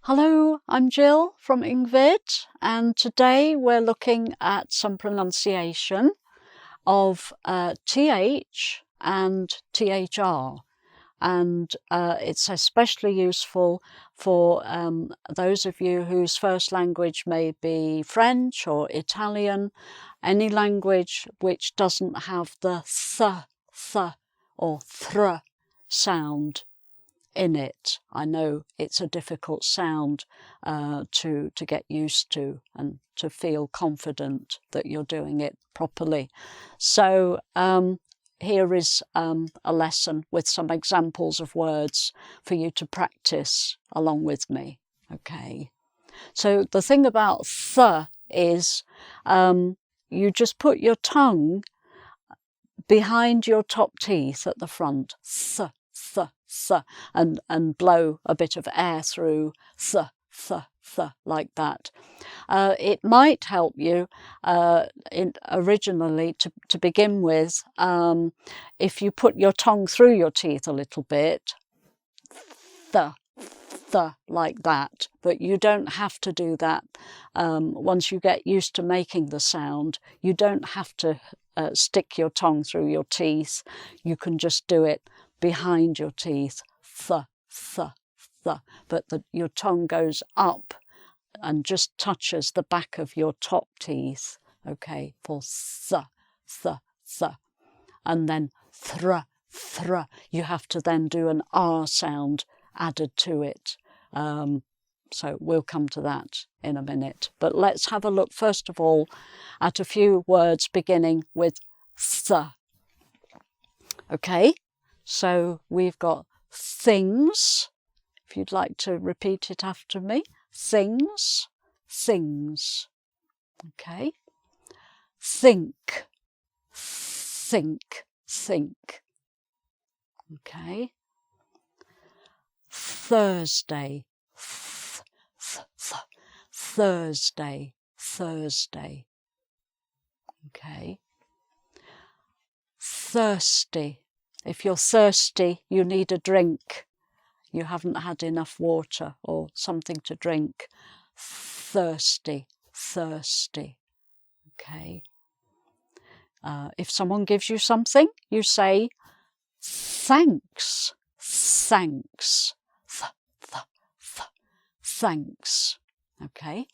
Hello, I'm Gill from engVid, and today we're looking at some pronunciation of TH and THR, and it's especially useful for those of you whose first language may be French or Italian, any language which doesn't have the th or thr sound in it. I know it's a difficult sound to get used to and to feel confident that you're doing it properly. So here is a lesson with some examples of words for you to practice along with me. Okay. So the thing about th is you just put your tongue behind your top teeth at the front. Th, th, th, and blow a bit of air through th, th, th, like that. It might help you originally to begin with if you put your tongue through your teeth a little bit, th, th, like that, but you don't have to do that. Once you get used to making the sound, you don't have to stick your tongue through your teeth. You can just do it behind your teeth, th, th, th, but your tongue goes up and just touches the back of your top teeth, okay, for th, th, th. And then thr, thr, you have to then do an R sound added to it. So we'll come to that in a minute. But let's have a look first of all at a few words beginning with th. Okay, so we've got things. If you'd like to repeat it after me. Things, things. Okay. Think, think, think. Okay. Thursday, Thursday, Thursday. Okay. Thirsty. If you're thirsty, you need a drink. You haven't had enough water or something to drink. Thirsty, thirsty. Okay. If someone gives you something, you say thanks, thanks, thanks. Okay.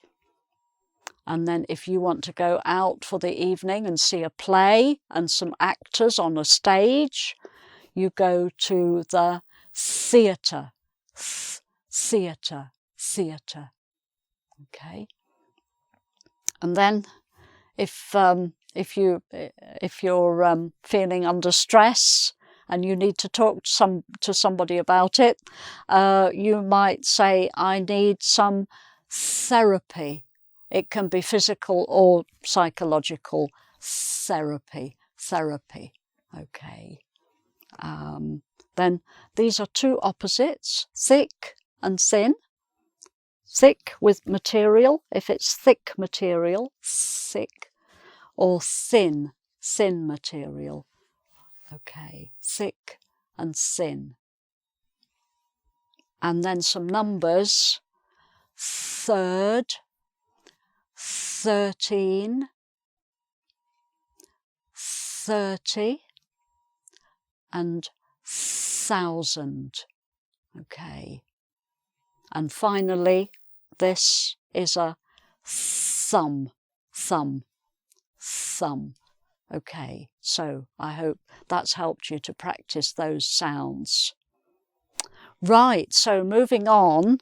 And then if you want to go out for the evening and see a play and some actors on a stage, you go to the theatre, theatre, theatre. Okay. And then if you're feeling under stress and you need to talk to somebody about it, you might say, I need some therapy. It can be physical or psychological therapy, therapy. Okay. Then these are two opposites, thick and thin. Thick with material, if it's thick material, thick, or thin, thin material. Okay, thick and thin. And then some numbers, 3rd, 13, 30, and 1,000. Okay. And finally, this is a thumb, thumb, thumb. Okay, so I hope that's helped you to practice those sounds. Right, so moving on.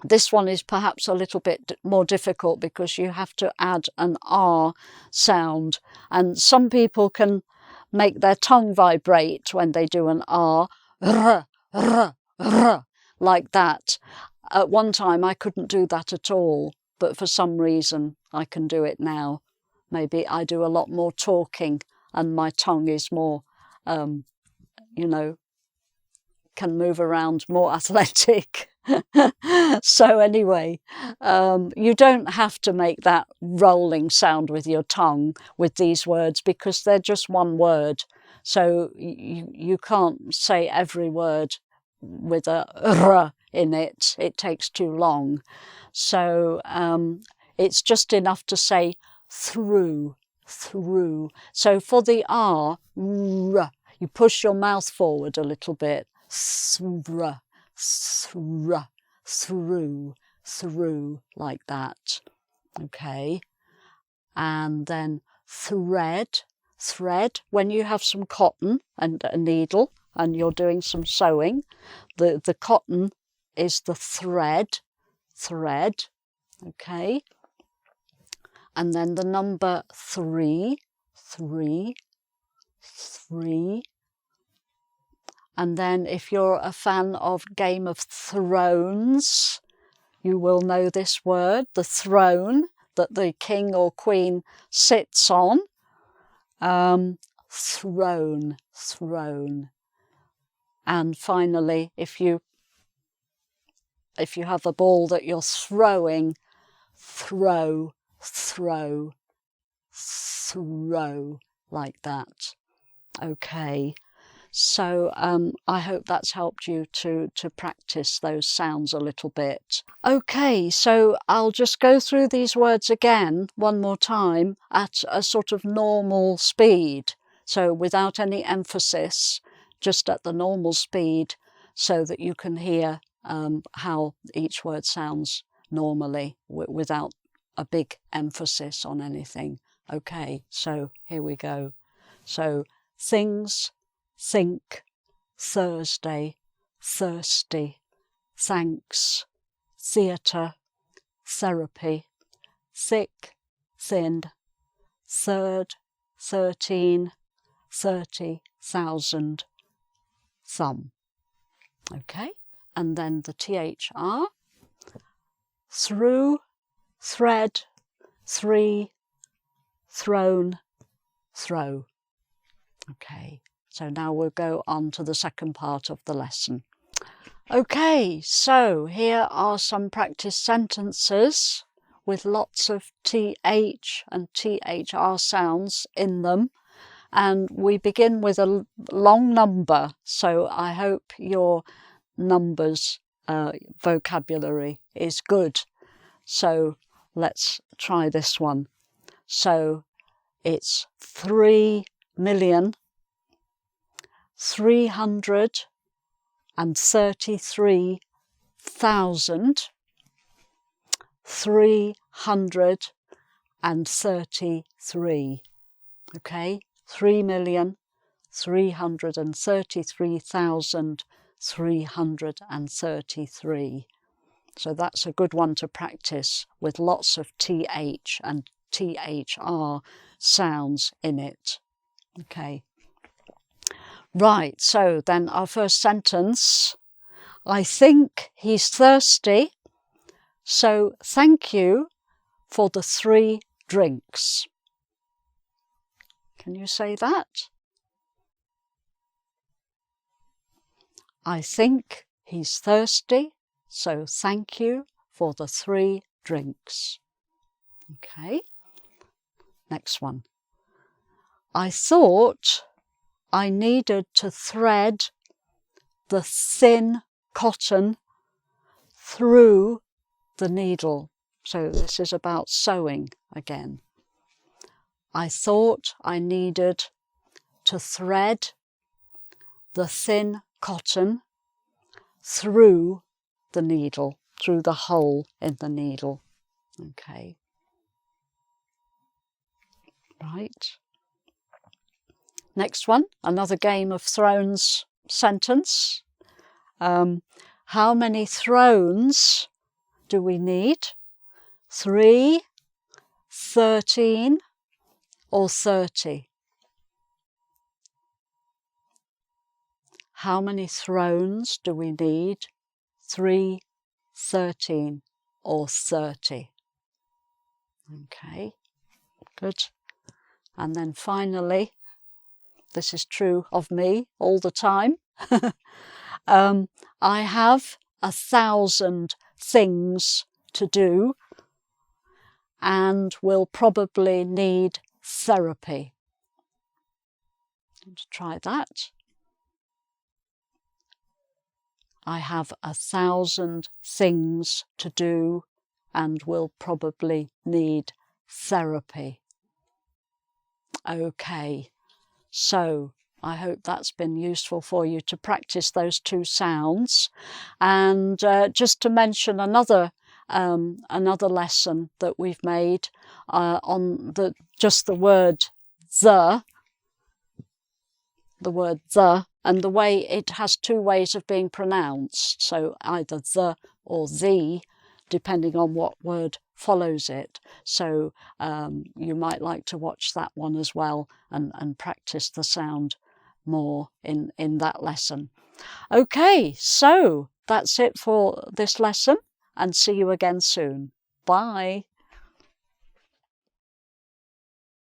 This one is perhaps a little bit more difficult because you have to add an R sound. And some people can make their tongue vibrate when they do an R, r, r, r, like that. At one time I couldn't do that at all, but for some reason I can do it now. Maybe I do a lot more talking and my tongue is more, can move around, more athletic. So anyway, you don't have to make that rolling sound with your tongue with these words because they're just one word. So you can't say every word with a r in it, it takes too long. So it's just enough to say through, through. So for the R, you push your mouth forward a little bit. Through, through, like that. Okay. And then thread, thread. When you have some cotton and a needle and you're doing some sewing, the cotton is the thread, thread. Okay. And then the number 3, 3, 3. And then if you're a fan of Game of Thrones, you will know this word, the throne that the king or queen sits on. Throne, throne. And finally, if you have a ball that you're throwing, throw, throw, throw, like that. Okay. So I hope that's helped you to practice those sounds a little bit. Okay, so I'll just go through these words again one more time at a sort of normal speed. So without any emphasis, just at the normal speed, so that you can hear how each word sounds normally without a big emphasis on anything. Okay, so here we go. So things, think, Thursday, thirsty, thanks, theatre, therapy, thick, thin, third, 13, 30,000, thumb. Okay, and then the THR, through, thread, 3, thrown, throw. Okay, so now we'll go on to the second part of the lesson. Okay, so here are some practice sentences with lots of TH and THR sounds in them. And we begin with a long number, so I hope your numbers vocabulary is good. So let's try this one. So it's 3,333,333. Okay, 3,333,333. So that's a good one to practice with lots of TH and THR sounds in it. Okay. Right, so then our first sentence. I think he's thirsty, so thank you for the 3 drinks. Can you say that? I think he's thirsty, so thank you for the 3 drinks. Okay. Next one. I thought I needed to thread the thin cotton through the needle. So this is about sewing again. I thought I needed to thread the thin cotton through the needle, through the hole in the needle. Okay. Right. Next one, another Game of Thrones sentence. How many thrones do we need? 3, 13, or 30? How many thrones do we need? 3, 13, or 30? Okay, good. And then finally, this is true of me all the time. I have 1,000 things to do and will probably need therapy. Let's try that. I have 1,000 things to do and will probably need therapy. Okay, so I hope that's been useful for you to practice those 2 sounds. And just to mention another lesson that we've made on just the word the and the way it has 2 ways of being pronounced, so either the or the, depending on what word follows it. So you might like to watch that one as well and practice the sound more in that lesson. Okay, so that's it for this lesson, and see you again soon. Bye.